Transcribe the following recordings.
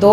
2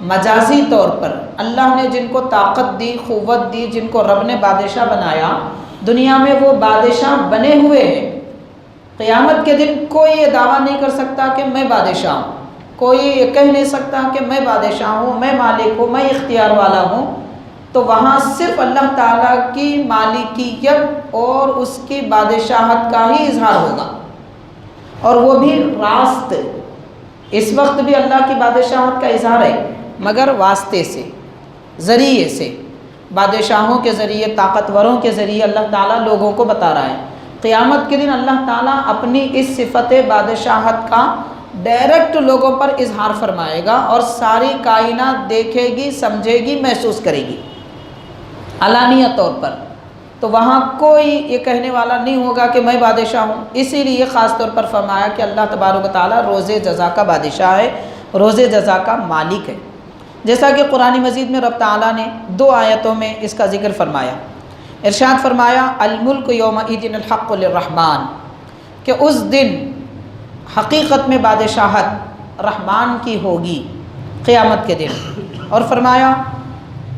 مجازی طور پر اللہ نے جن کو طاقت دی، قوت دی، جن کو رب نے بادشاہ بنایا، دنیا میں وہ بادشاہ بنے ہوئے ہیں۔ قیامت کے دن کوئی یہ دعویٰ نہیں کر سکتا کہ میں بادشاہ ہوں، کوئی یہ کہہ نہیں سکتا کہ میں بادشاہ ہوں، میں مالک ہوں، میں اختیار والا ہوں۔ تو وہاں صرف اللہ تعالیٰ کی مالکیت اور اس کی بادشاہت کا ہی اظہار ہوگا، اور وہ بھی راست۔ اس وقت بھی اللہ کی بادشاہت کا اظہار ہے، مگر واسطے سے، ذریعے سے، بادشاہوں کے ذریعے، طاقتوروں کے ذریعے اللہ تعالیٰ لوگوں کو بتا رہا ہے۔ قیامت کے دن اللہ تعالیٰ اپنی اس صفت بادشاہت کا ڈائریکٹ لوگوں پر اظہار فرمائے گا، اور ساری کائنات دیکھے گی، سمجھے گی، محسوس کرے گی علانیہ طور پر۔ تو وہاں کوئی یہ کہنے والا نہیں ہوگا کہ میں بادشاہ ہوں۔ اسی لیے خاص طور پر فرمایا کہ اللہ تبارک و تعالیٰ روز جزا کا بادشاہ ہے، روز جزا کا مالک ہے، جیسا کہ قرآن مجید میں رب تعالیٰ نے 2 آیتوں میں اس کا ذکر فرمایا۔ ارشاد فرمایا الملک یومئذ الحق للرحمن، کہ اس دن حقیقت میں بادشاہت رحمان کی ہوگی قیامت کے دن۔ اور فرمایا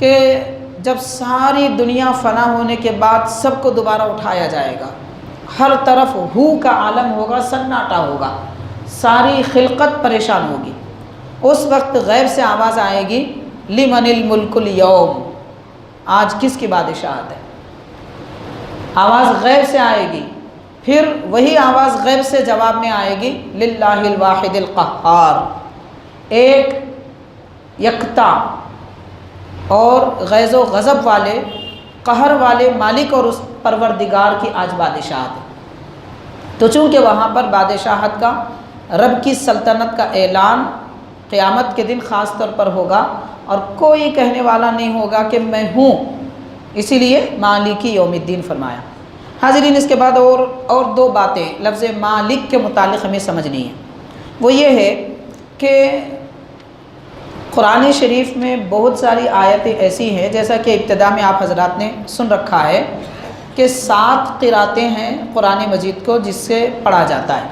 کہ جب ساری دنیا فنا ہونے کے بعد سب کو دوبارہ اٹھایا جائے گا، ہر طرف ہو کا عالم ہوگا، سناٹا ہوگا، ساری خلقت پریشان ہوگی۔ اس وقت غیب سے آواز آئے گی لمن الملک اليوم، آج کس کی بادشاہت ہے؟ آواز غیب سے آئے گی، پھر وہی آواز غیب سے جواب میں آئے گی للہ الواحد القہار، ایک یکتا اور غیظ و غضب والے، قہر والے مالک اور اس پروردگار کی آج بادشاہت ہے۔ تو چونکہ وہاں پر بادشاہت کا، رب کی سلطنت کا اعلان قیامت کے دن خاص طور پر ہوگا، اور کوئی کہنے والا نہیں ہوگا کہ میں ہوں، اسی لیے مالکی یوم الدین فرمایا۔ حاضرین، اس کے بعد اور 2 باتیں لفظ مالک کے متعلق ہمیں سمجھنی ہیں۔ وہ یہ ہے کہ قرآن شریف میں بہت ساری آیتیں ایسی ہیں، جیسا کہ ابتدا میں آپ حضرات نے سن رکھا ہے کہ 7 قراتیں ہیں قرآن مجید کو جس سے پڑھا جاتا ہے۔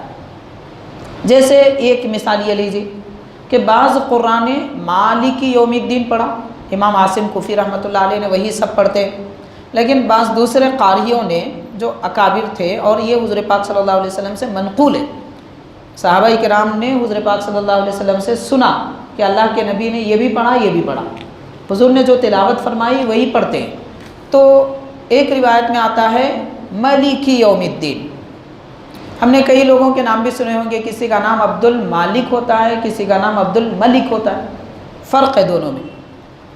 جیسے ایک مثال یہ لیجیے کہ بعض قرآن مالکی یوم الدین پڑھا، امام عاصم کوفی رحمۃ اللہ علیہ نے وہی سب پڑھتے، لیکن بعض دوسرے قاریوں نے جو اکابر تھے، اور یہ حضور پاک صلی اللہ علیہ وسلم سے منقول ہے، صحابہ کرام نے حضور پاک صلی اللہ علیہ وسلم سے سنا کہ اللہ کے نبی نے یہ بھی پڑھا، یہ بھی پڑھا، حضور نے جو تلاوت فرمائی وہی پڑھتے ہیں۔ تو ایک روایت میں آتا ہے مالکی یوم الدین۔ ہم نے کئی لوگوں کے نام بھی سنے ہوں گے، کسی کا نام عبد المالک ہوتا ہے، کسی کا نام عبد الملک ہوتا ہے، فرق ہے دونوں میں۔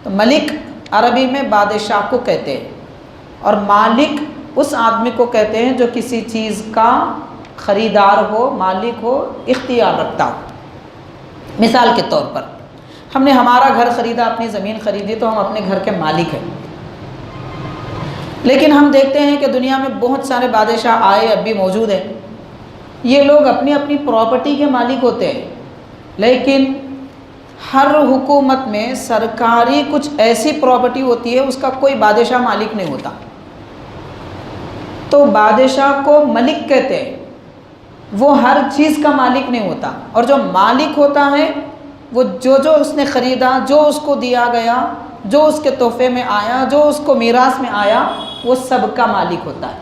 تو ملک عربی میں بادشاہ کو کہتے ہیں، اور مالک اس آدمی کو کہتے ہیں جو کسی چیز کا خریدار ہو، مالک ہو، اختیار رکھتا ہو۔ مثال کے طور پر ہم نے ہمارا گھر خریدا، اپنی زمین خریدی، تو ہم اپنے گھر کے مالک ہیں۔ لیکن ہم دیکھتے ہیں کہ دنیا میں بہت سارے بادشاہ آئے، اب بھی موجود ہیں، یہ لوگ اپنی اپنی پراپرٹی کے مالک ہوتے ہیں، لیکن ہر حکومت میں سرکاری کچھ ایسی پراپرٹی ہوتی ہے اس کا کوئی بادشاہ مالک نہیں ہوتا، تو بادشاہ کو ملک کہتے ہیں۔ وہ ہر چیز کا مالک نہیں ہوتا، اور جو مالک ہوتا ہے وہ جو اس نے خریدا، جو اس کو دیا گیا، جو اس کے تحفے میں آیا، جو اس کو میراث میں آیا، وہ سب کا مالک ہوتا ہے۔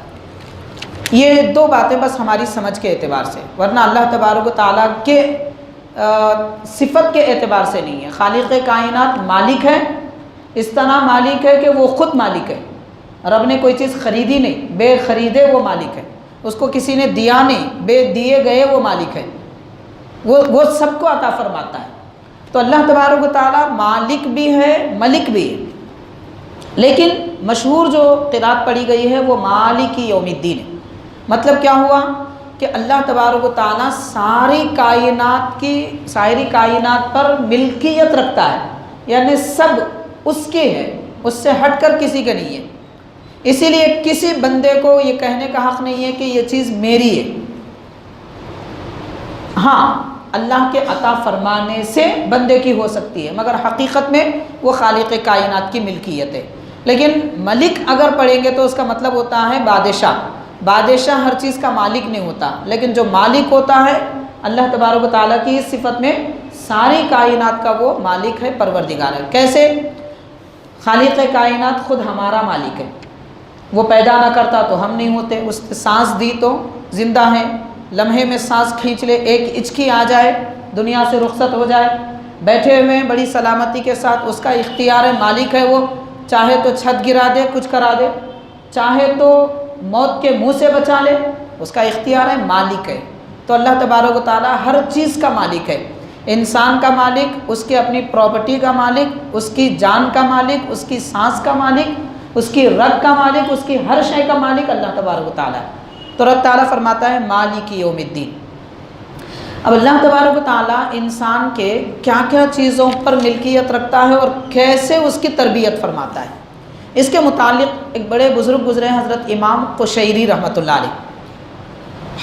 یہ 2 باتیں بس ہماری سمجھ کے اعتبار سے، ورنہ اللہ تبارک و تعالیٰ کے صفت کے اعتبار سے نہیں ہے۔ خالق کائنات مالک ہے، اس طرح مالک ہے کہ وہ خود مالک ہے، رب نے کوئی چیز خریدی نہیں، بے خریدے وہ مالک ہے، اس کو کسی نے دیا نہیں، بے دیے گئے وہ مالک ہے، وہ سب کو عطا فرماتا ہے۔ تو اللہ تبارک و تعالیٰ مالک بھی ہے، ملک بھی ہے، لیکن مشہور جو قرات پڑھی گئی ہے وہ مالکی یوم الدین ہے۔ مطلب کیا ہوا کہ اللہ تبارک و تعالیٰ ساری کائنات پر ملکیت رکھتا ہے، یعنی سب اس کے ہے، اس سے ہٹ کر کسی کا نہیں ہے۔ اسی لیے کسی بندے کو یہ کہنے کا حق نہیں ہے کہ یہ چیز میری ہے۔ ہاں، اللہ کے عطا فرمانے سے بندے کی ہو سکتی ہے، مگر حقیقت میں وہ خالق کائنات کی ملکیت ہے۔ لیکن ملک اگر پڑھیں گے تو اس کا مطلب ہوتا ہے بادشاہ۔ بادشاہ ہر چیز کا مالک نہیں ہوتا، لیکن جو مالک ہوتا ہے اللہ تبارک و تعالیٰ کی اس صفت میں ساری کائنات کا وہ مالک ہے، پروردگار ہے۔ کیسے؟ خالق کائنات خود ہمارا مالک ہے، وہ پیدا نہ کرتا تو ہم نہیں ہوتے، اس نے سانس دی تو زندہ ہیں، لمحے میں سانس کھینچ لے، ایک ہچکی آ جائے دنیا سے رخصت ہو جائے، بیٹھے ہوئے بڑی سلامتی کے ساتھ، اس کا اختیار ہے، مالک ہے وہ، چاہے تو چھت گرا دے، کچھ کرا دے، چاہے تو موت کے منہ سے بچا لے، اس کا اختیار ہے، مالک ہے۔ تو اللہ تبارک و تعالیٰ ہر چیز کا مالک ہے، انسان کا مالک، اس کے اپنی پراپرٹی کا مالک، اس کی جان کا مالک، اس کی سانس کا مالک، اس کی رگ کا مالک، اس کی ہر شے کا مالک اللہ تبارک و تعالیٰ ہے۔ تو رب تعالیٰ فرماتا ہے مالک یوم الدین۔ اب اللہ تبارک و تعالیٰ انسان کے کیا کیا چیزوں پر ملکیت رکھتا ہے اور کیسے اس کی تربیت فرماتا ہے، اس کے متعلق ایک بڑے بزرگ گزرے ہیں، حضرت امام قشیری رحمۃ اللہ علیہ،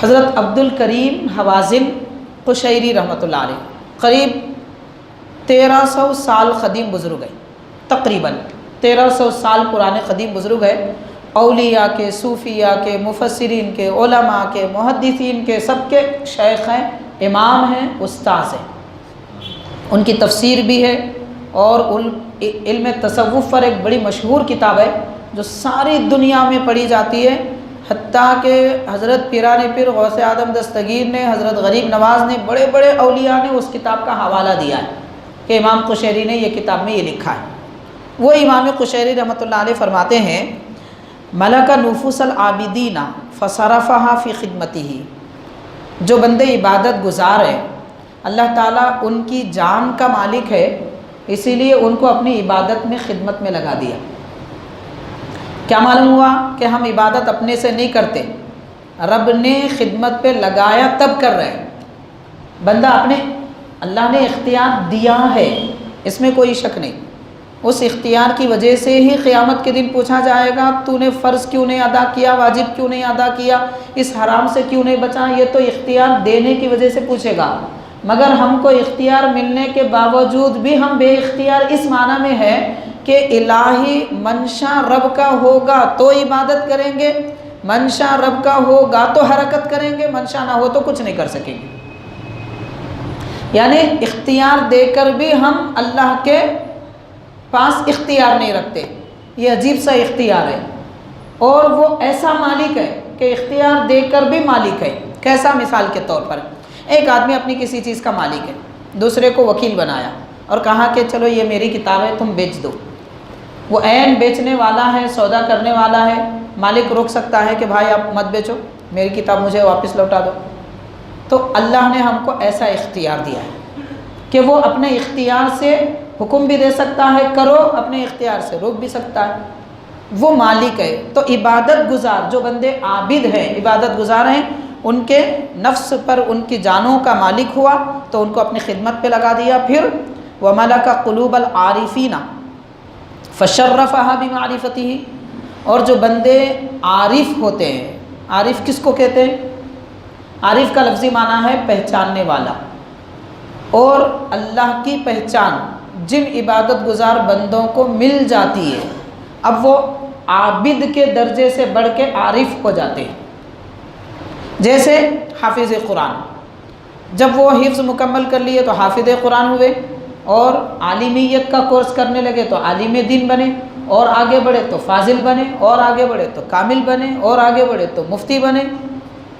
حضرت عبد الکریم حوازن قشیری رحمۃ اللہ علیہ، قریب 1300 سال قدیم بزرگ ہے، تقریباً 1300 سال پرانے قدیم بزرگ ہے، اولیاء کے، صوفیاء کے، مفسرین کے، علماء کے، محدثین کے، سب کے شیخ ہیں، امام ہیں، استاذ ہیں۔ ان کی تفسیر بھی ہے، اور علم تصوف پر ایک بڑی مشہور کتاب ہے جو ساری دنیا میں پڑھی جاتی ہے، حتیٰ کہ حضرت پیران پیر غوث اعظم دستگیر نے، حضرت غریب نواز نے، بڑے بڑے اولیاء نے اس کتاب کا حوالہ دیا ہے کہ امام قشیری نے یہ کتاب میں یہ لکھا ہے۔ وہ امام قشیری رحمۃ اللہ علیہ فرماتے ہیں ملک نفوس العابدین فصرفها فی خدمتہ، جو بندے عبادت گزار ہیں اللہ تعالیٰ ان کی جان کا مالک ہے، اسی لیے ان کو اپنی عبادت میں خدمت میں لگا دیا۔ کیا معلوم ہوا کہ ہم عبادت اپنے سے نہیں کرتے، رب نے خدمت پہ لگایا تب کر رہے ہیں۔ بندہ اپنے، اللہ نے اختیار دیا ہے، اس میں کوئی شک نہیں، اس اختیار کی وجہ سے ہی قیامت کے دن پوچھا جائے گا تو نے فرض کیوں نہیں ادا کیا، واجب کیوں نہیں ادا کیا، اس حرام سے کیوں نہیں بچا، یہ تو اختیار دینے کی وجہ سے پوچھے گا۔ مگر ہم کو اختیار ملنے کے باوجود بھی ہم بے اختیار اس معنی میں ہے کہ الہی منشا رب کا ہوگا تو عبادت کریں گے، منشا رب کا ہوگا تو حرکت کریں گے، منشا نہ ہو تو کچھ نہیں کر سکیں گے۔ یعنی اختیار دے کر بھی ہم اللہ کے پاس اختیار نہیں رکھتے، یہ عجیب سا اختیار ہے، اور وہ ایسا مالک ہے کہ اختیار دے کر بھی مالک ہے۔ کیسا؟ مثال کے طور پر ایک آدمی اپنی کسی چیز کا مالک ہے، دوسرے کو وکیل بنایا اور کہا کہ چلو یہ میری کتاب ہے تم بیچ دو، وہ عین بیچنے والا ہے، سودا کرنے والا ہے، مالک روک سکتا ہے کہ بھائی آپ مت بیچو، میری کتاب مجھے واپس لوٹا دو۔ تو اللہ نے ہم کو ایسا اختیار دیا ہے کہ وہ اپنے اختیار سے حکم بھی دے سکتا ہے کرو، اپنے اختیار سے روک بھی سکتا ہے، وہ مالک ہے۔ تو عبادت گزار جو بندے عابد ہیں، عبادت گزار ہیں، ان کے نفس پر ان کی جانوں کا مالک ہوا تو ان کو اپنی خدمت پہ لگا دیا۔ پھر وَمَلَكَ قُلُوبَ الْعَارِفِينَ فَشَرَّفَهَا بِمَعْرِفَتِهِ، اور جو بندے عارف ہوتے ہیں، عارف کس کو کہتے ہیں؟ عارف کا لفظی معنی ہے پہچاننے والا، اور اللہ کی پہچان جن عبادت گزار بندوں کو مل جاتی ہے، اب وہ عابد کے درجے سے بڑھ کے عارف ہو جاتے ہیں۔ جیسے حافظ قرآن، جب وہ حفظ مکمل کر لیے تو حافظ قرآن ہوئے، اور عالمیت کا کورس کرنے لگے تو عالم دین بنے، اور آگے بڑھے تو فاضل بنے، اور آگے بڑھے تو کامل بنے، اور آگے بڑھے تو مفتی بنے۔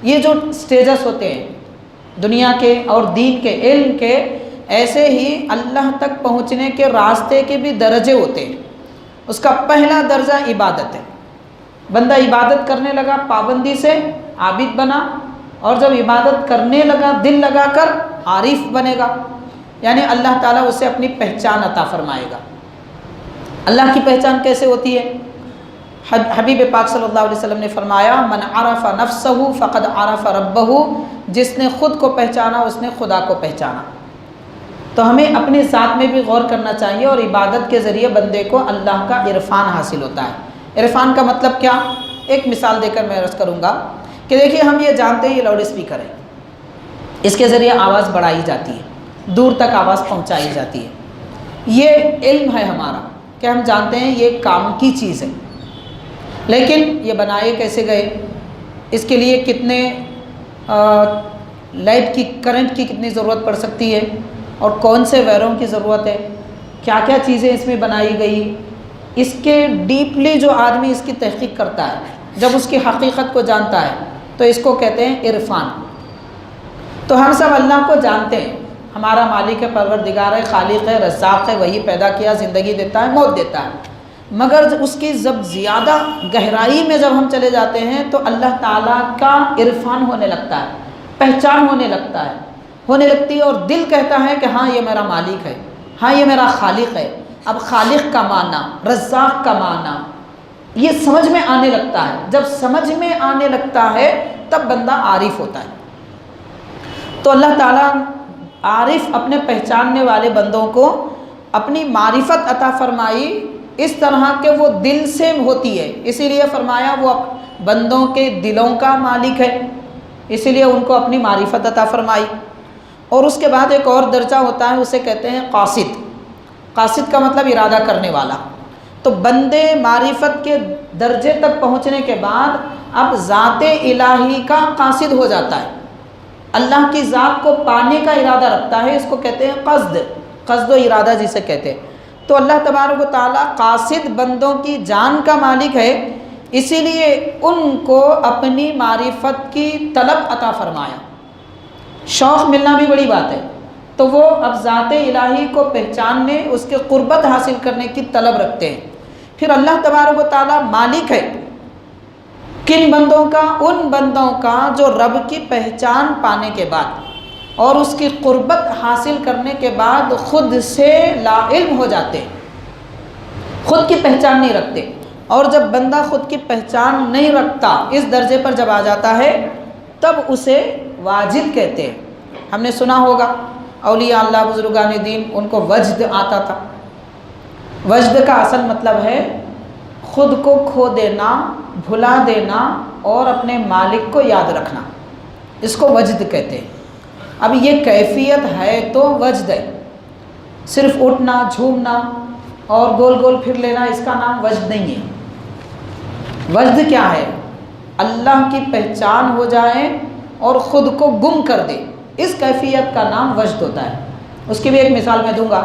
یہ جو سٹیجز ہوتے ہیں دنیا کے اور دین کے، علم کے، ایسے ہی اللہ تک پہنچنے کے راستے کے بھی درجے ہوتے ہیں۔ اس کا پہلا درجہ عبادت ہے، بندہ عبادت کرنے لگا پابندی سے، عابد بنا، اور جب عبادت کرنے لگا دل لگا کر، عارف بنے گا، یعنی اللہ تعالیٰ اسے اپنی پہچان عطا فرمائے گا۔ اللہ کی پہچان کیسے ہوتی ہے؟ حبیب پاک صلی اللہ علیہ وسلم نے فرمایا من عرف نفسہ فقد عرف ربہ، جس نے خود کو پہچانا اس نے خدا کو پہچانا۔ تو ہمیں اپنے ذات میں بھی غور کرنا چاہیے، اور عبادت کے ذریعے بندے کو اللہ کا عرفان حاصل ہوتا ہے۔ عرفان کا مطلب کیا؟ ایک مثال دے کر میں عرض کروں گا کہ دیکھیے ہم یہ جانتے ہیں یہ لاؤڈ اسپیکر ہے، اس کے ذریعے آواز بڑھائی جاتی ہے، دور تک آواز پہنچائی جاتی ہے، یہ علم ہے ہمارا کہ ہم جانتے ہیں یہ کام کی چیز ہے، لیکن یہ بنائے کیسے گئے، اس کے لیے کتنے لائٹ کی، کرنٹ کی کتنی ضرورت پڑ سکتی ہے، اور کون سے ویروں کی ضرورت ہے، کیا کیا چیزیں اس میں بنائی گئی، اس کے ڈیپلی جو آدمی اس کی تحقیق کرتا ہے، جب اس کی حقیقت کو جانتا ہے تو اس کو کہتے ہیں عرفان۔ تو ہم سب اللہ کو جانتے ہیں، ہمارا مالک ہے، پروردگار ہے، خالق ہے، رزاق ہے، وہی پیدا کیا، زندگی دیتا ہے، موت دیتا ہے، مگر اس کی جب زیادہ گہرائی میں جب ہم چلے جاتے ہیں تو اللہ تعالیٰ کا عرفان ہونے لگتا ہے، پہچان ہونے لگتا ہے، ہونے لگتی ہے، اور دل کہتا ہے کہ ہاں یہ میرا مالک ہے، ہاں یہ میرا خالق ہے۔ اب خالق کا معنی، رزاق کا معنی یہ سمجھ میں آنے لگتا ہے، جب سمجھ میں آنے لگتا ہے تب بندہ عارف ہوتا ہے۔ تو اللہ تعالیٰ عارف اپنے پہچاننے والے بندوں کو اپنی معرفت عطا فرمائی اس طرح کہ وہ دل سے ہوتی ہے، اسی لیے فرمایا وہ بندوں کے دلوں کا مالک ہے، اسی لیے ان کو اپنی معرفت عطا فرمائی۔ اور اس کے بعد ایک اور درجہ ہوتا ہے، اسے کہتے ہیں قاصد۔ قاصد کا مطلب ارادہ کرنے والا۔ تو بندے معرفت کے درجے تک پہنچنے کے بعد اب ذات الہی کا قاصد ہو جاتا ہے، اللہ کی ذات کو پانے کا ارادہ رکھتا ہے، اس کو کہتے ہیں قصد، قصد و ارادہ جسے کہتے ہیں۔ تو اللہ تبارک و تعالیٰ قاصد بندوں کی جان کا مالک ہے، اسی لیے ان کو اپنی معرفت کی طلب عطا فرمایا۔ شوق ملنا بھی بڑی بات ہے، تو وہ اب ذات الہی کو پہچاننے، اس کے قربت حاصل کرنے کی طلب رکھتے ہیں۔ پھر اللہ تبارک و تعالیٰ مالک ہے کن بندوں کا؟ ان بندوں کا جو رب کی پہچان پانے کے بعد اور اس کی قربت حاصل کرنے کے بعد خود سے لا علم ہو جاتے، خود کی پہچان نہیں رکھتے۔ اور جب بندہ خود کی پہچان نہیں رکھتا، اس درجے پر جب آ جاتا ہے تب اسے واجد کہتے ہیں۔ ہم نے سنا ہوگا اولیاء اللہ، بزرگان دین، ان کو وجد آتا تھا۔ وجد کا اصل مطلب ہے خود کو کھو دینا، بھلا دینا اور اپنے مالک کو یاد رکھنا، اس کو وجد کہتے ہیں۔ اب یہ کیفیت ہے تو وجد ہے، صرف اٹھنا، جھومنا اور گول گول پھر لینا اس کا نام وجد نہیں ہے۔ وجد کیا ہے؟ اللہ کی پہچان ہو جائے اور خود کو گم کر دے، اس کیفیت کا نام وجد ہوتا ہے۔ اس کی بھی ایک مثال میں دوں گا۔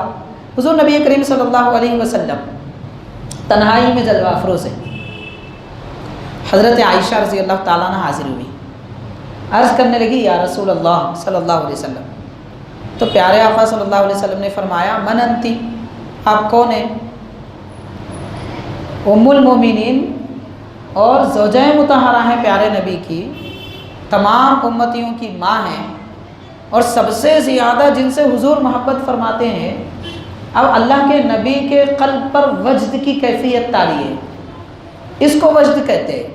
حضور نبی کریم صلی اللہ علیہ وسلم تنہائی میں جلوہ افروز ہے، حضرت عائشہ رضی اللہ تعالیٰ عنہ حاضر ہوئی، عرض کرنے لگی یا رسول اللہ صلی اللہ علیہ وسلم۔ تو پیارے آقا صلی اللہ علیہ وسلم نے فرمایا من انتی، آپ کون ہیں؟ ام المومنین اور زوجہ مطہرہ ہیں پیارے نبی کی، تمام امتیوں کی ماں ہیں، اور سب سے زیادہ جن سے حضور محبت فرماتے ہیں۔ اب اللہ کے نبی کے قلب پر وجد کی کیفیت طاری ہے، اس کو وجد کہتے ہیں۔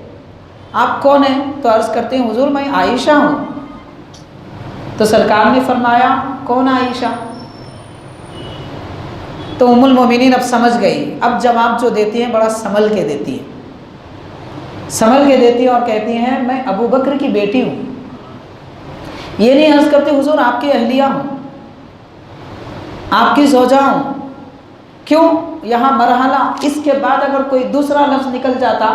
آپ کون ہیں؟ تو عرض کرتے ہیں حضور میں عائشہ ہوں۔ تو سرکار نے فرمایا کون عائشہ؟ تو ام المومنین اب سمجھ گئی، اب جواب جو دیتی ہیں بڑا سنبھل کے دیتی ہیں، سنبھل کے دیتی ہیں اور کہتی ہیں میں ابو بکر کی بیٹی ہوں۔ یہ نہیں عرض کرتی حضور آپ کی اہلیہ ہوں، آپ کی زوجہ ہوں۔ کیوں؟ یہاں مرحلہ، اس کے بعد اگر کوئی دوسرا لفظ نکل جاتا،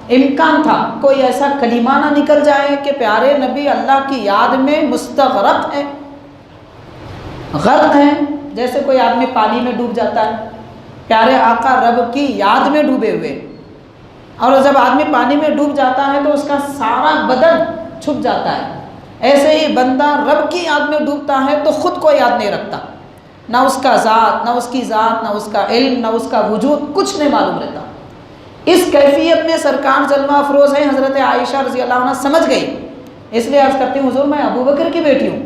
امکان تھا کوئی ایسا کلمہ نہ نکل جائے کہ پیارے نبی اللہ کی یاد میں مستغرق ہیں، غرق ہیں، جیسے کوئی آدمی پانی میں ڈوب جاتا ہے، پیارے آقا رب کی یاد میں ڈوبے ہوئے، اور جب آدمی پانی میں ڈوب جاتا ہے تو اس کا سارا بدن چھپ جاتا ہے۔ ایسے ہی بندہ رب کی یاد میں ڈوبتا ہے تو خود کو یاد نہیں رکھتا، نہ اس کا ذات، نہ اس کی ذات، نہ اس کا علم، نہ اس کا وجود، کچھ نہیں معلوم رہتا۔ اس کیفیت میں سرکار جلوہ افروز ہیں، حضرت عائشہ رضی اللہ عنہ سمجھ گئی، اس لیے عرض کرتی ہوں حضور میں ابو بکر کی بیٹی ہوں۔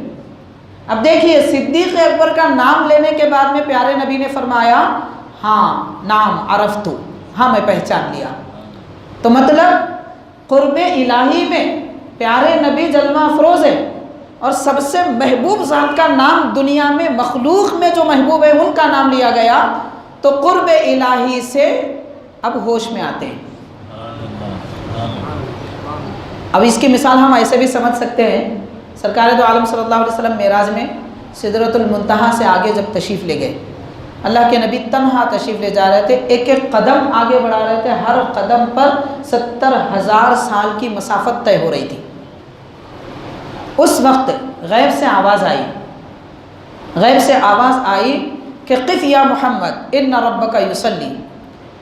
اب دیکھیے صدیق اکبر کا نام لینے کے بعد میں پیارے نبی نے فرمایا ہاں نام عرفت، ہاں میں پہچان لیا۔ تو مطلب قرب الہی میں پیارے نبی جلوہ افروز ہے، اور سب سے محبوب ذات کا نام دنیا میں مخلوق میں جو محبوب ہے ان کا نام لیا گیا، تو قرب الہی سے اب ہوش میں آتے ہیں۔ اب اس کی مثال ہم ایسے بھی سمجھ سکتے ہیں، سرکار دو عالم صلی اللہ علیہ وسلم معراج میں سدرۃ المنتہا سے آگے جب تشریف لے گئے، اللہ کے نبی تنہا تشریف لے جا رہے تھے، ایک ایک قدم آگے بڑھا رہے تھے، ہر قدم پر 70,000 سال کی مسافت طے ہو رہی تھی۔ اس وقت غیب سے آواز آئی، غیب سے آواز آئی کہ قف یا محمد ان ربک یصلی،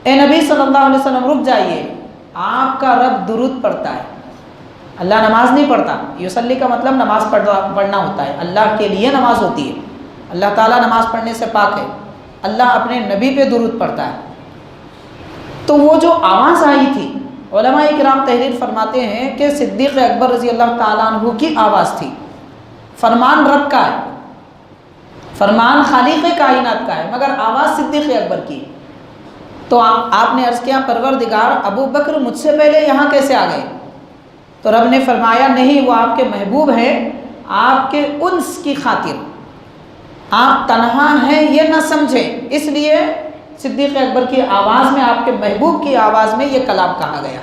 اے نبی صلی اللہ علیہ وسلم رک جائیے، آپ کا رب درود پڑھتا ہے۔ اللہ نماز نہیں پڑھتا، یصلی کا مطلب نماز پڑھنا ہوتا ہے، اللہ کے لیے نماز ہوتی ہے، اللہ تعالیٰ نماز پڑھنے سے پاک ہے، اللہ اپنے نبی پہ درود پڑھتا ہے۔ تو وہ جو آواز آئی تھی، علماء کرام تحریر فرماتے ہیں کہ صدیق اکبر رضی اللہ تعالیٰ عنہ کی آواز تھی۔ فرمان رب کا ہے، فرمان خالق کائنات کا ہے، مگر آواز صدیق اکبر کی۔ تو آپ نے عرض کیا پروردگار ابو بکر مجھ سے پہلے یہاں کیسے آ گئے؟ تو رب نے فرمایا نہیں، وہ آپ کے محبوب ہیں، آپ کے انس کی خاطر، آپ تنہا ہیں یہ نہ سمجھیں، اس لیے صدیق اکبر کی آواز میں، آپ کے محبوب کی آواز میں یہ کلام کہا گیا۔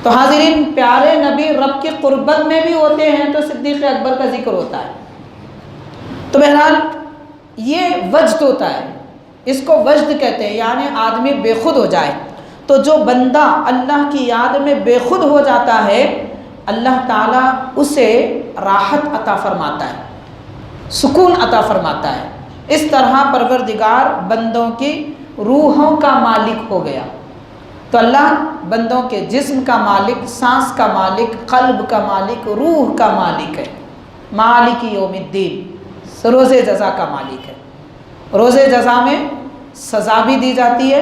تو حاضرین، پیارے نبی رب کی قربت میں بھی ہوتے ہیں تو صدیق اکبر کا ذکر ہوتا ہے۔ تو بہرحال یہ وجد ہوتا ہے، اس کو وجد کہتے ہیں، یعنی آدمی بے خود ہو جائے۔ تو جو بندہ اللہ کی یاد میں بے خود ہو جاتا ہے، اللہ تعالیٰ اسے راحت عطا فرماتا ہے، سکون عطا فرماتا ہے۔ اس طرح پروردگار بندوں کی روحوں کا مالک ہو گیا۔ تو اللہ بندوں کے جسم کا مالک، سانس کا مالک، قلب کا مالک، روح کا مالک ہے، مالک یوم الدین، روز جزا کا مالک ہے۔ روز جزا میں سزا بھی دی جاتی ہے،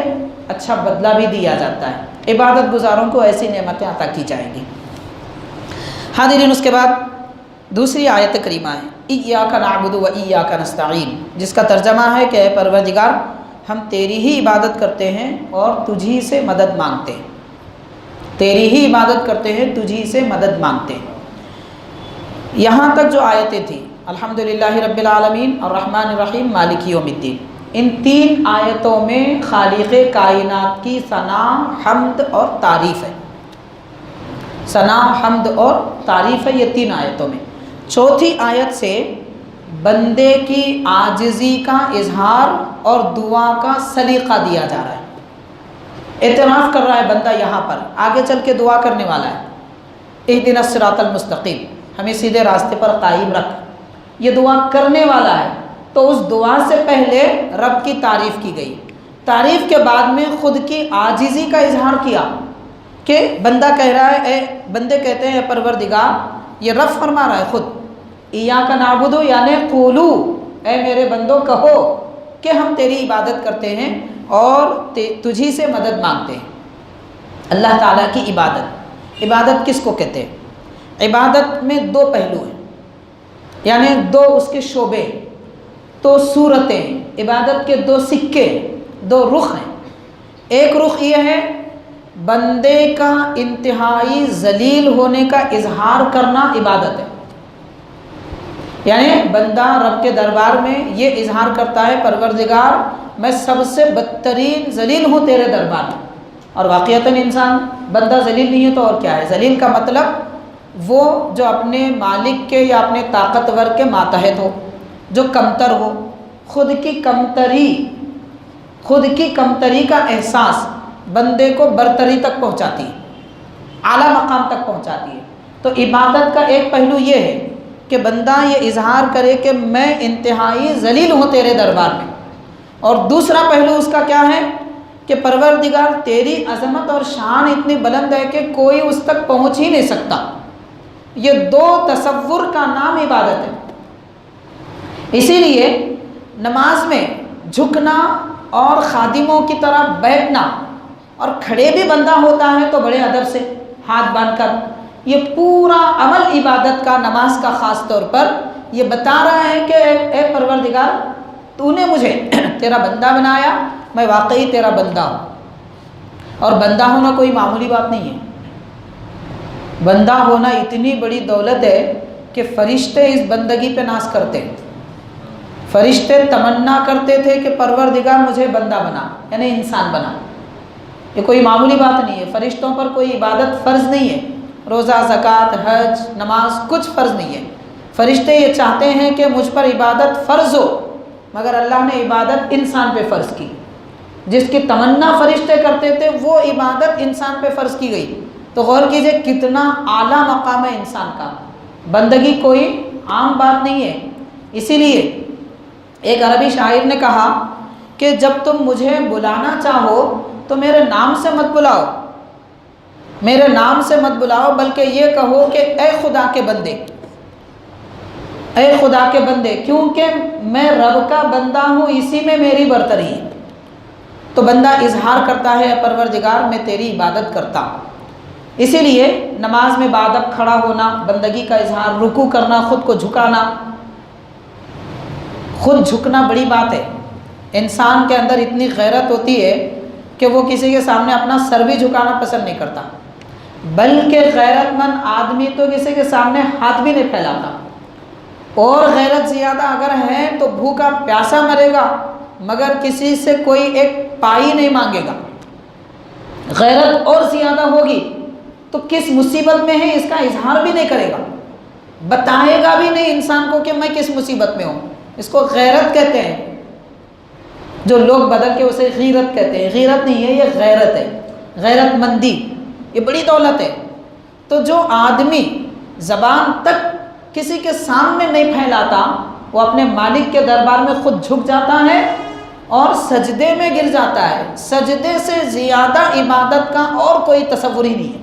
اچھا بدلہ بھی دیا جاتا ہے۔ عبادت گزاروں کو ایسی نعمتیں عطا کی جائیں گی۔ حاضرین، اس کے بعد دوسری آیت کریمہ ہے ایاک نعبد و ایاک نستعین، جس کا ترجمہ ہے کہ اے پروردگار ہم تیری ہی عبادت کرتے ہیں اور تجھی سے مدد مانگتے ہیں، تیری ہی عبادت کرتے ہیں، تجھی سے مدد مانگتے ہیں۔ یہاں تک جو آیتیں تھیں، الحمدللہ رب العالمین، الرحمن الرحیم، مالک یوم الدین، ان تین آیتوں میں خالق کائنات کی ثنا، حمد اور تعریف ہے، ثنا، حمد اور تعریف ہے، یہ تین آیتوں میں۔ چوتھی آیت سے بندے کی عاجزی کا اظہار اور دعا کا سلیقہ دیا جا رہا ہے۔ اعتراف کر رہا ہے بندہ، یہاں پر آگے چل کے دعا کرنے والا ہے، اہدنا الصراط المستقیم، ہمیں سیدھے راستے پر قائم رکھ، یہ دعا کرنے والا ہے۔ تو اس دعا سے پہلے رب کی تعریف کی گئی، تعریف کے بعد میں خود کی عاجزی کا اظہار کیا کہ بندہ کہہ رہا ہے، اے بندے کہتے ہیں اے پروردگار، یہ رب فرما رہا ہے خود، ایاک نعبد یعنی قولو، اے میرے بندوں کہو کہ ہم تیری عبادت کرتے ہیں اور تجھی سے مدد مانگتے ہیں۔ اللہ تعالیٰ کی عبادت، عبادت کس کو کہتے ہیں؟ عبادت میں دو پہلو ہیں، یعنی دو اس کے شعبے، دو صورتیں، عبادت کے دو سکے، دو رخ ہیں۔ ایک رخ یہ ہے بندے کا انتہائی ذلیل ہونے کا اظہار کرنا عبادت ہے، یعنی بندہ رب کے دربار میں یہ اظہار کرتا ہے پروردگار میں سب سے بدترین ذلیل ہوں تیرے دربار میں، اور واقعتاً انسان بندہ ذلیل نہیں ہے تو اور کیا ہے؟ ذلیل کا مطلب وہ جو اپنے مالک کے یا اپنے طاقتور کے ماتحت ہو، جو کمتر ہو، خود کی کمتری کا احساس بندے کو برتری تک پہنچاتی ہے، اعلیٰ مقام تک پہنچاتی ہے۔ تو عبادت کا ایک پہلو یہ ہے کہ بندہ یہ اظہار کرے کہ میں انتہائی ذلیل ہوں تیرے دربار میں، اور دوسرا پہلو اس کا کیا ہے کہ پروردگار تیری عظمت اور شان اتنی بلند ہے کہ کوئی اس تک پہنچ ہی نہیں سکتا۔ یہ دو تصور کا نام عبادت ہے۔ اسی لیے نماز میں جھکنا اور خادموں کی طرح بیٹھنا، اور کھڑے بھی بندہ ہوتا ہے تو بڑے ادب سے ہاتھ باندھ کر، یہ پورا عمل عبادت کا، نماز کا خاص طور پر یہ بتا رہا ہے کہ اے پروردگار تو نے مجھے تیرا بندہ بنایا، میں واقعی تیرا بندہ ہوں۔ اور بندہ ہونا کوئی معمولی بات نہیں ہے، بندہ ہونا اتنی بڑی دولت ہے کہ فرشتے اس بندگی پہ ناز کرتے ہیں۔ فرشتے تمنا کرتے تھے کہ پروردگار مجھے بندہ بنا، یعنی انسان بنا۔ یہ کوئی معمولی بات نہیں ہے، فرشتوں پر کوئی عبادت فرض نہیں ہے، روزہ، زکوٰۃ، حج، نماز کچھ فرض نہیں ہے۔ فرشتے یہ چاہتے ہیں کہ مجھ پر عبادت فرض ہو، مگر اللہ نے عبادت انسان پہ فرض کی۔ جس کی تمنا فرشتے کرتے تھے وہ عبادت انسان پہ فرض کی گئی۔ تو غور کیجئے کتنا اعلیٰ مقام ہے انسان کا۔ بندگی کوئی عام بات نہیں ہے، اسی لیے ایک عربی شاعر نے کہا کہ جب تم مجھے بلانا چاہو تو میرے نام سے مت بلاؤ، میرے نام سے مت بلاؤ، بلکہ یہ کہو کہ اے خدا کے بندے، اے خدا کے بندے، کیونکہ میں رب کا بندہ ہوں، اسی میں میری برتری ہے۔ تو بندہ اظہار کرتا ہے، اے پروردگار میں تیری عبادت کرتا ہوں۔ اسی لیے نماز میں باادب کھڑا ہونا، بندگی کا اظہار، رکوع کرنا، خود کو جھکانا۔ خود جھکنا بڑی بات ہے۔ انسان کے اندر اتنی غیرت ہوتی ہے کہ وہ کسی کے سامنے اپنا سر بھی جھکانا پسند نہیں کرتا، بلکہ غیرت مند آدمی تو کسی کے سامنے ہاتھ بھی نہیں پھیلاتا، اور غیرت زیادہ اگر ہے تو بھوکا پیاسا مرے گا مگر کسی سے کوئی ایک پائی نہیں مانگے گا۔ غیرت اور زیادہ ہوگی تو کس مصیبت میں ہے اس کا اظہار بھی نہیں کرے گا، بتائے گا بھی نہیں انسان کو کہ میں کس مصیبت میں ہوں۔ اس کو غیرت کہتے ہیں، جو لوگ بدل کے اسے غیرت کہتے ہیں۔ غیرت نہیں ہے، یہ غیرت ہے، غیرت مندی، یہ بڑی دولت ہے۔ تو جو آدمی زبان تک کسی کے سامنے نہیں پھیلاتا، وہ اپنے مالک کے دربار میں خود جھک جاتا ہے اور سجدے میں گر جاتا ہے۔ سجدے سے زیادہ عبادت کا اور کوئی تصور ہی نہیں ہے۔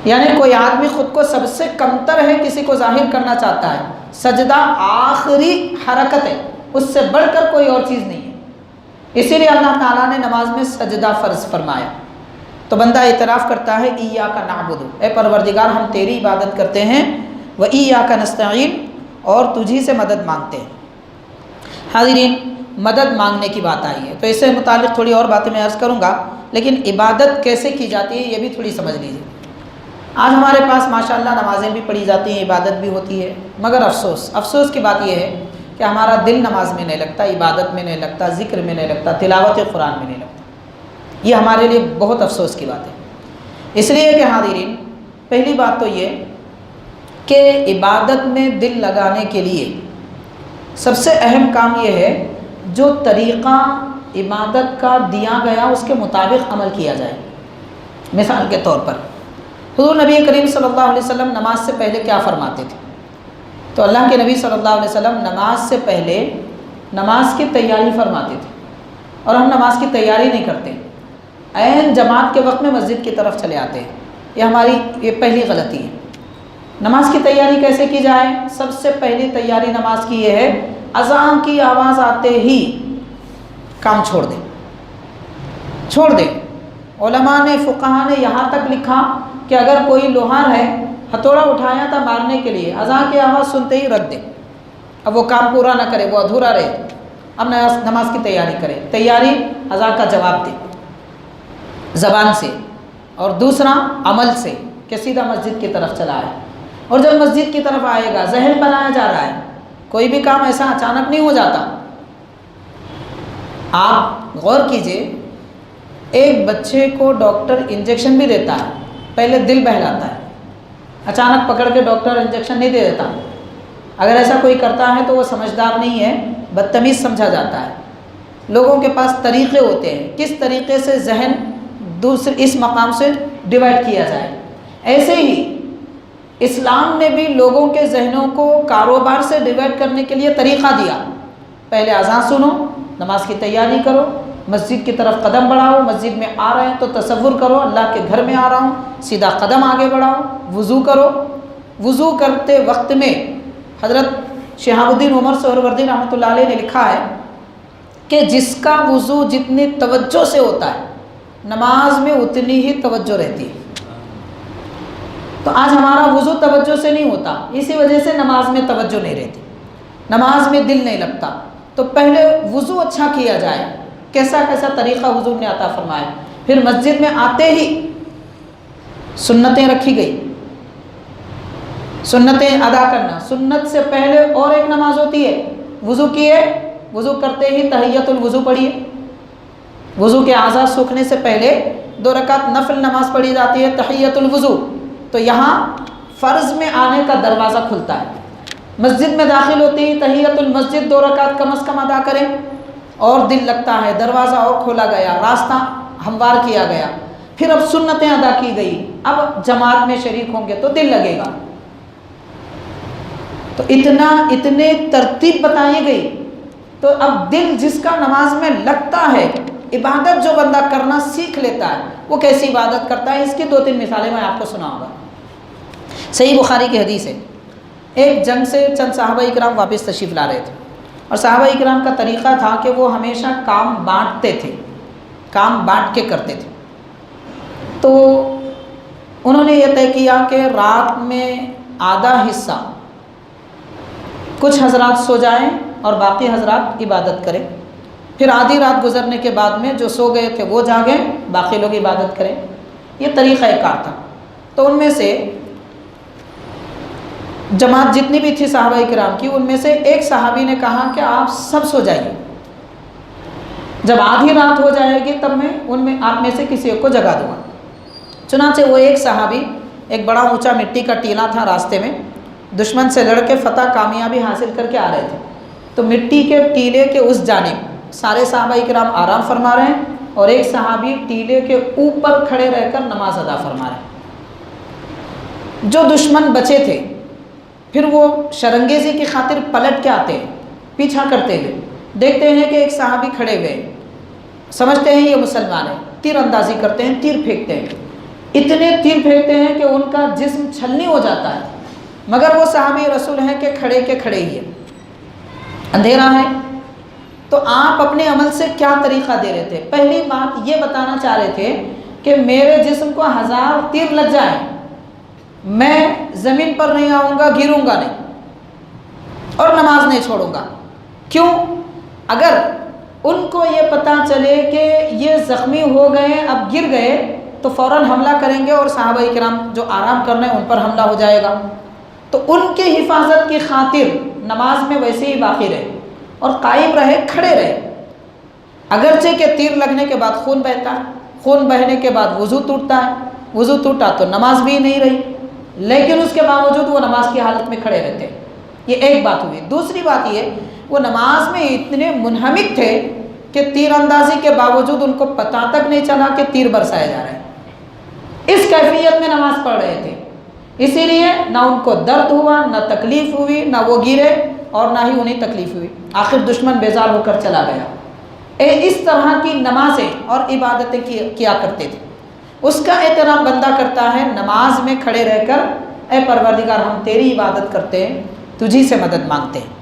یعنی کوئی آدمی خود کو سب سے کمتر ہے، کسی کو ظاہر کرنا چاہتا ہے، سجدہ آخری حرکت ہے، اس سے بڑھ کر کوئی اور چیز نہیں ہے۔ اسی لیے اللہ تعالیٰ نے نماز میں سجدہ فرض فرمایا۔ تو بندہ اعتراف کرتا ہے ایاک نعبد، اے پروردگار ہم تیری عبادت کرتے ہیں، و ایاک نستعین، اور تجھی سے مدد مانگتے ہیں۔ حاضرین، مدد مانگنے کی بات آئی ہے تو اس سے متعلق تھوڑی اور باتیں میں عرض کروں گا، لیکن عبادت کیسے کی جاتی ہے یہ بھی تھوڑی سمجھ لیجیے۔ آج ہمارے پاس ماشاءاللہ نمازیں بھی پڑھی جاتی ہیں، عبادت بھی ہوتی ہے، مگر افسوس کی بات یہ ہے کہ ہمارا دل نماز میں نہیں لگتا، عبادت میں نہیں لگتا، ذکر میں نہیں لگتا، تلاوت قرآن میں نہیں لگتا۔ یہ ہمارے لیے بہت افسوس کی بات ہے۔ اس لیے کہ حاضرین، پہلی بات تو یہ کہ عبادت میں دل لگانے کے لیے سب سے اہم کام یہ ہے جو طریقہ عبادت کا دیا گیا اس کے مطابق عمل کیا جائے۔ مثال کے طور پر حضور نبی کریم صلی اللہ علیہ وسلم نماز سے پہلے کیا فرماتے تھے؟ تو اللہ کے نبی صلی اللہ علیہ وسلم نماز سے پہلے نماز کی تیاری فرماتے تھے، اور ہم نماز کی تیاری نہیں کرتے، عین جماعت کے وقت میں مسجد کی طرف چلے آتے ہیں۔ یہ ہماری پہلی غلطی ہے۔ نماز کی تیاری کیسے کی جائے؟ سب سے پہلی تیاری نماز کی یہ ہے، اذان کی آواز آتے ہی کام چھوڑ دیں۔ علماء نے، فقہاء نے یہاں تک لکھا کہ اگر کوئی لوہار ہے، ہتھوڑا اٹھایا تھا مارنے کے لیے، اذان کی آواز سنتے ہی رکھ دے، اب وہ کام پورا نہ کرے، وہ ادھورا رہے، اب نماز کی تیاری کرے۔ تیاری اذان کا جواب دے زبان سے، اور دوسرا عمل سے کہ سیدھا مسجد کی طرف چلا ہے۔ اور جب مسجد کی طرف آئے گا، ذہن بنایا جا رہا ہے، کوئی بھی کام ایسا اچانک نہیں ہو جاتا۔ آپ غور کیجئے، ایک بچے کو ڈاکٹر انجیکشن بھی دیتا ہے، پہلے دل بہلاتا ہے، اچانک پکڑ کے ڈاکٹر انجیکشن نہیں دے دیتا۔ اگر ایسا کوئی کرتا ہے تو وہ سمجھدار نہیں ہے، بدتمیز سمجھا جاتا ہے۔ لوگوں کے پاس طریقے ہوتے ہیں کس طریقے سے ذہن اس مقام سے ڈیوائڈ کیا جائے۔ ایسے ہی اسلام نے بھی لوگوں کے ذہنوں کو کاروبار سے ڈیوائڈ کرنے کے لیے طریقہ دیا۔ پہلے اذان سنو، نماز کی تیاری کرو، مسجد کی طرف قدم بڑھاؤ، مسجد میں آ رہے ہیں تو تصور کرو اللہ کے گھر میں آ رہا ہوں، سیدھا قدم آگے بڑھاؤ، وضو کرو۔ وضو کرتے وقت میں حضرت شہاب الدین عمر سہروردی رحمۃ اللہ علیہ نے لکھا ہے کہ جس کا وضو جتنی توجہ سے ہوتا ہے، نماز میں اتنی ہی توجہ رہتی ہے۔ تو آج ہمارا وضو توجہ سے نہیں ہوتا، اسی وجہ سے نماز میں توجہ نہیں رہتی، نماز میں دل نہیں لگتا۔ تو پہلے وضو اچھا کیا جائے، کیسا طریقہ حضور نے عطا فرمایا۔ پھر مسجد میں آتے ہی سنتیں رکھی گئی، سنتیں ادا کرنا۔ سنت سے پہلے اور ایک نماز ہوتی ہے، وضو کیے، وضو کرتے ہی تحیۃ الوضو پڑھیے۔ وضو کے اعضاء سوکھنے سے پہلے 2 رکعت نفل نماز پڑھی جاتی ہے، تحیۃ الوضو۔ تو یہاں فرض میں آنے کا دروازہ کھلتا ہے۔ مسجد میں داخل ہوتی ہی تحیۃ المسجد 2 رکعت کم از کم ادا کریں، اور دل لگتا ہے، دروازہ اور کھولا گیا، راستہ ہموار کیا گیا۔ پھر اب سنتیں ادا کی گئی، اب جماعت میں شریک ہوں گے تو دل لگے گا۔ تو اتنے ترتیب بتائی گئی. تو اب دل جس کا نماز میں لگتا ہے، عبادت جو بندہ کرنا سیکھ لیتا ہے، وہ کیسی عبادت کرتا ہے، اس کی 2-3 مثالیں میں آپ کو سناؤں گا. صحیح بخاری کی حدیث ہے. ایک جنگ سے چند صحابہ اکرام واپس تشریف لا رہے تھے، اور صحابہ اکرام کا طریقہ تھا کہ وہ ہمیشہ کام بانٹتے تھے، کام بانٹ کے کرتے تھے. تو انہوں نے یہ طے کیا کہ رات میں آدھا حصہ کچھ حضرات سو جائیں اور باقی حضرات عبادت کریں، پھر آدھی رات گزرنے کے بعد میں جو سو گئے تھے وہ جاگیں، باقی لوگ عبادت کریں. یہ طریقہ کار تھا. تو ان میں سے جماعت جتنی بھی تھی صحابہ کرام کی، ان میں سے ایک صحابی نے کہا کہ آپ سب سو جائیے، جب آدھی رات ہو جائے گی تب میں آپ میں سے کسی ایک کو جگا دوں گا. چنانچہ وہ ایک صحابی، ایک بڑا اونچا مٹی کا ٹیلا تھا، راستے میں دشمن سے لڑ کے فتح کامیابی حاصل کر کے آ رہے تھے. تو مٹی کے ٹیلے کے اس جانب سارے صحابہ کرام آرام فرما رہے ہیں، اور ایک صحابی ٹیلے کے اوپر کھڑے رہ کر نماز ادا فرما رہے ہیں. جو دشمن بچے تھے پھر وہ شرنگیزی کی خاطر پلٹ کے آتے ہیں، پیچھا کرتے ہوئے دیکھتے ہیں کہ ایک صحابی کھڑے ہوئے، سمجھتے ہیں یہ مسلمان ہے، تیر اندازی کرتے ہیں، تیر پھینکتے ہیں. اتنے تیر پھینکتے ہیں کہ ان کا جسم چھلنی ہو جاتا ہے، مگر وہ صحابی رسول ہیں کہ کھڑے کے کھڑے ہی ہیں. اندھیرا ہے. تو آپ اپنے عمل سے کیا طریقہ دے رہے تھے؟ پہلی بات یہ بتانا چاہ رہے تھے کہ میرے جسم کو 1000 تیر لگ جائیں، میں زمین پر نہیں آؤں گا، گروں گا نہیں، اور نماز نہیں چھوڑوں گا. کیوں؟ اگر ان کو یہ پتہ چلے کہ یہ زخمی ہو گئے، اب گر گئے، تو فوراً حملہ کریں گے اور صحابہ کرام جو آرام کر رہے ہیں ان پر حملہ ہو جائے گا. تو ان کی حفاظت کی خاطر نماز میں ویسے ہی باقی رہے اور قائم رہے، کھڑے رہے. اگرچہ کہ تیر لگنے کے بعد خون بہتا ہے، خون بہنے کے بعد وضو ٹوٹتا ہے، وضو ٹوٹا تو نماز بھی نہیں رہی، لیکن اس کے باوجود وہ نماز کی حالت میں کھڑے رہتے. یہ ایک بات ہوئی. دوسری بات یہ، وہ نماز میں اتنے منہمک تھے کہ تیر اندازی کے باوجود ان کو پتہ تک نہیں چلا کہ تیر برسائے جا رہے ہیں. اس کیفیت میں نماز پڑھ رہے تھے، اسی لیے نہ ان کو درد ہوا، نہ تکلیف ہوئی، نہ وہ گرے اور نہ ہی انہیں تکلیف ہوئی. آخر دشمن بیزار ہو کر چلا گیا. اس طرح کی نمازیں اور عبادتیں کیا کرتے تھے. اس کا احترام بندہ کرتا ہے نماز میں کھڑے رہ کر، اے پروردگار ہم تیری عبادت کرتے ہیں، تجھی سے مدد مانگتے ہیں.